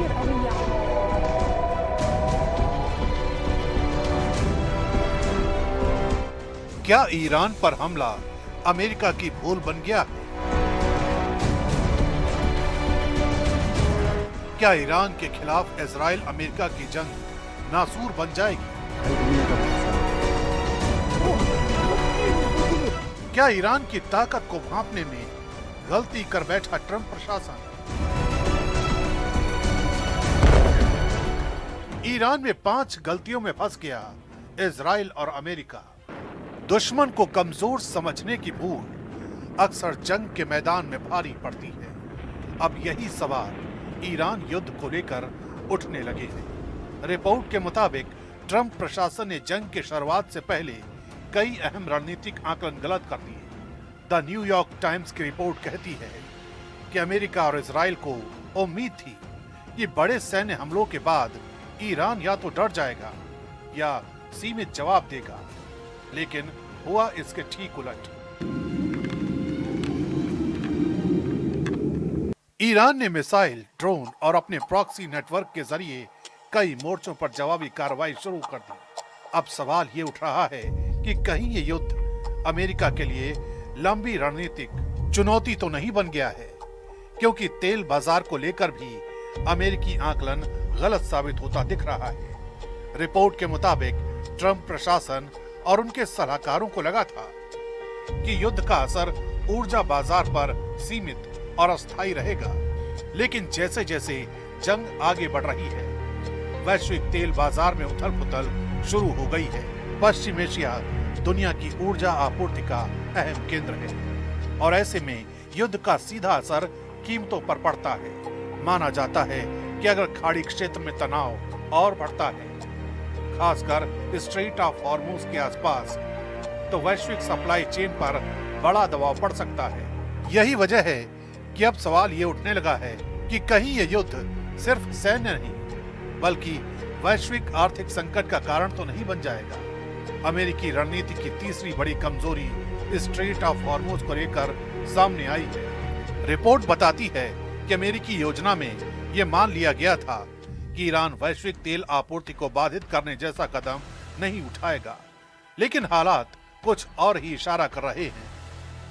रवैया। क्या ईरान पर हमला अमेरिका की भूल बन गया है? क्या ईरान के खिलाफ इजराइल अमेरिका की जंग नासूर बन जाएगी? क्या ईरान की ताकत को भांपने में गलती कर बैठा ट्रंप प्रशासन? ईरान में 5 गलतियों में फंस गया इजराइल और अमेरिका। दुश्मन को कमजोर समझने की भूल अक्सर जंग के मैदान में भारी पड़ती है। अब यही सवाल ईरान युद्ध को लेकर उठने लगे हैं। रिपोर्ट के मुताबिक ट्रंप प्रशासन ने जंग के शुरुआत से पहले कई अहम रणनीतिक आकलन गलत कर दिए। द न्यूयॉर्क टाइम्स की रिपोर्ट कहती है कि अमेरिका और इजराइल को उम्मीद थी कि बड़े सैन्य हमलों के बाद ईरान या तो डर जाएगा या सीमित जवाब देगा, लेकिन हुआ इसके ठीक उलट। ईरान ने मिसाइल, ड्रोन और अपने प्रॉक्सी नेटवर्क के जरिए कई मोर्चों पर जवाबी कार्रवाई शुरू कर दी। अब सवाल ये उठ रहा है कि कहीं ये युद्ध अमेरिका के लिए लंबी रणनीतिक चुनौती तो नहीं बन गया है, क्योंकि तेल बाजार को लेकर भी अमेरिकी आकलन गलत साबित होता दिख रहा है। रिपोर्ट के मुताबिक ट्रंप प्रशासन और उनके सलाहकारों को लगा था कि युद्ध का असर ऊर्जा बाजार पर सीमित और अस्थायी रहेगा, लेकिन जैसे जैसे जंग आगे बढ़ रही है, वैश्विक तेल बाजार में उथल-पुथल शुरू हो गई है। पश्चिम एशिया दुनिया की ऊर्जा आपूर्ति का अहम केंद्र है और ऐसे में युद्ध का सीधा असर कीमतों पर पड़ता है। माना जाता है कि अगर खाड़ी क्षेत्र में तनाव और बढ़ता है, खासकर स्ट्रेट ऑफ हॉर्मुज के आसपास, तो वैश्विक सप्लाई चेन पर बड़ा दबाव पड़ सकता है। यही वजह है कि अब सवाल ये उठने लगा है कि कहीं ये युद्ध सिर्फ सैन्य नहीं बल्कि वैश्विक आर्थिक संकट का कारण तो नहीं बन जाएगा। अमेरिकी रणनीति की तीसरी बड़ी कमजोरी स्ट्रेट ऑफ हॉर्मुज को लेकर सामने आई है। रिपोर्ट बताती है कि अमेरिकी योजना में यह मान लिया गया था कि ईरान वैश्विक तेल आपूर्ति को बाधित करने जैसा कदम नहीं उठाएगा, लेकिन हालात कुछ और ही इशारा कर रहे हैं।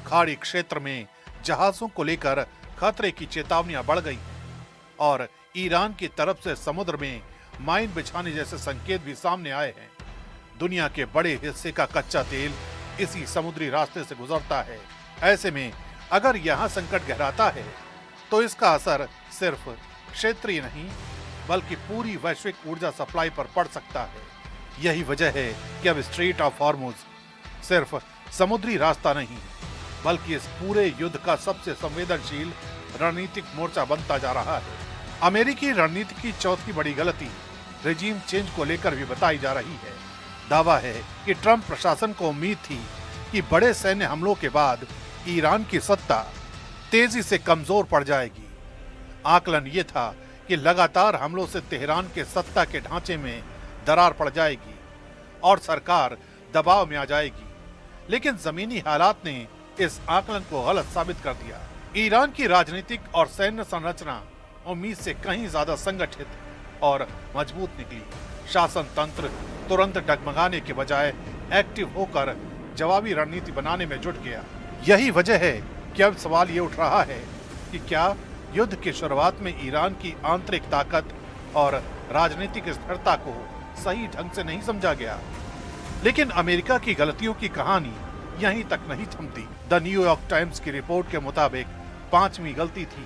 खाड़ी क्षेत्र में जहाजों को लेकर खतरे की चेतावनियां बढ़ गई हैं और ईरान की तरफ से समुद्र में माइन बिछाने जैसे संकेत भी सामने आए हैं। दुनिया के बड़े हिस्से का कच्चा तेल इसी समुद्री रास्ते से गुजरता है। ऐसे में अगर यहाँ संकट गहराता है तो इसका असर सिर्फ क्षेत्रीय नहीं बल्कि पूरी वैश्विक ऊर्जा सप्लाई पर पड़ सकता है। यही वजह है कि अब स्ट्रेट ऑफ हॉर्मुज सिर्फ समुद्री रास्ता नहीं बल्कि इस पूरे युद्ध का सबसे संवेदनशील रणनीतिक मोर्चा बनता जा रहा है। अमेरिकी रणनीति की चौथी बड़ी गलती रेजिम चेंज को लेकर भी बताई जा रही है। दावा है कि ट्रंप प्रशासन को उम्मीद थी कि बड़े सैन्य हमलों के बाद ईरान की सत्ता तेजी से कमजोर पड़ जाएगी। आकलन ये था कि लगातार हमलों से तेहरान के सत्ता के ढांचे में दरार पड़ जाएगी और सरकार दबाव में आ जाएगी, लेकिन जमीनी हालात ने इस आकलन को गलत साबित कर दिया। ईरान की राजनीतिक और सैन्य संरचना उम्मीद से कहीं ज्यादा संगठित और मजबूत निकली। शासन तंत्र तुरंत डगमगाने के बजाय एक्टिव होकर जवाबी रणनीति बनाने में जुट गया। यही वजह है कि अब सवाल ये उठ रहा है कि क्या युद्ध की शुरुआत में ईरान की आंतरिक ताकत और राजनीतिक स्थिरता को सही ढंग से नहीं समझा गया। लेकिन अमेरिका की गलतियों की कहानी यहीं तक नहीं थमती। द न्यूयॉर्क टाइम्स की रिपोर्ट के मुताबिक 5वीं गलती थी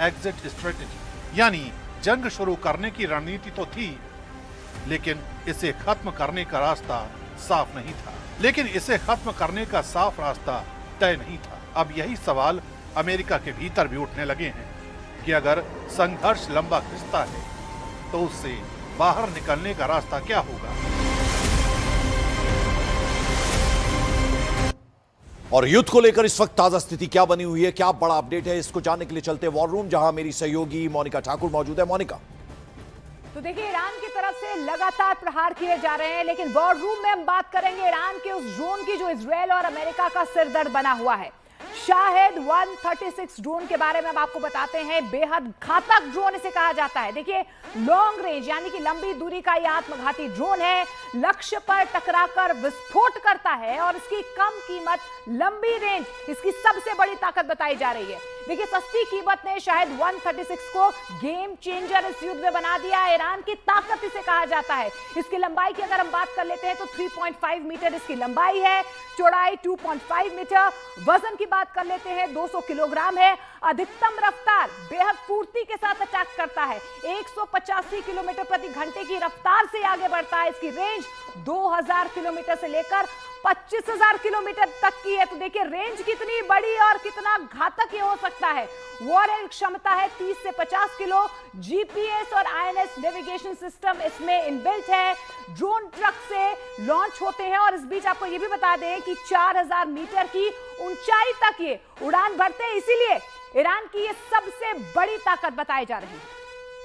एग्जिट स्ट्रेटेजी, यानी जंग शुरू करने की रणनीति तो थी लेकिन इसे खत्म करने का रास्ता साफ नहीं था। अब यही सवाल अमेरिका के भीतर भी उठने लगे हैं कि अगर संघर्ष लंबा खिंचता है तो उससे बाहर निकलने का रास्ता क्या होगा। और युद्ध को लेकर इस वक्त ताजा स्थिति क्या बनी हुई है, क्या बड़ा अपडेट है, इसको जानने के लिए चलते वॉर रूम, जहां मेरी सहयोगी मोनिका ठाकुर मौजूद है। मोनिका, तो देखिए, ईरान की तरफ से लगातार प्रहार किए जा रहे हैं, लेकिन वॉर रूम में हम बात करेंगे ईरान के उस ड्रोन की जो इजरायल और अमेरिका का सिरदर्द बना हुआ है। शाहिद 136 ड्रोन के बारे में हम आपको बताते हैं। बेहद घातक ड्रोन इसे कहा जाता है। देखिए, लॉन्ग रेंज यानी कि लंबी दूरी का यह आत्मघाती ड्रोन है। लक्ष्य पर टकराकर विस्फोट करता है और इसकी कम कीमत, लंबी रेंज इसकी सबसे बड़ी ताकत बताई जा रही है। देखिए, सस्ती कीमत ने शायद 136 को गेम चेंजर इस युद्ध में बना दिया। ईरान की ताकत इसे कहा जाता है। इसकी लंबाई की अगर हम बात कर लेते हैं तो 3.5 मीटर इसकी लंबाई है, चौड़ाई 2.5 मीटर, वजन की बात कर लेते हैं 200 किलोग्राम है। अधिकतम रफ्तार, बेहद फुर्ती के साथ अटैक करता है। 185 किलोमीटर प्रति घंटे की रफ्तार से आगे बढ़ता है। इसकी रेंज 2000 किलोमीटर से लेकर 25,000 किलोमीटर तक की है। तो देखिए, रेंज कितनी बड़ी और कितना घातक ये हो सकता है। वॉरहेड क्षमता है 30 से 50 किलो। जीपीएस और आईएनएस नेविगेशन सिस्टम इसमें इनबिल्ट है। ड्रोन ट्रक से लॉन्च होते हैं और इस बीच आपको ये भी बता दें कि 4000 मीटर की ऊंचाई तक ये उड़ान भरते हैं। इसीलिए ईरान की ये सबसे बड़ी ताकत बताई जा रही है।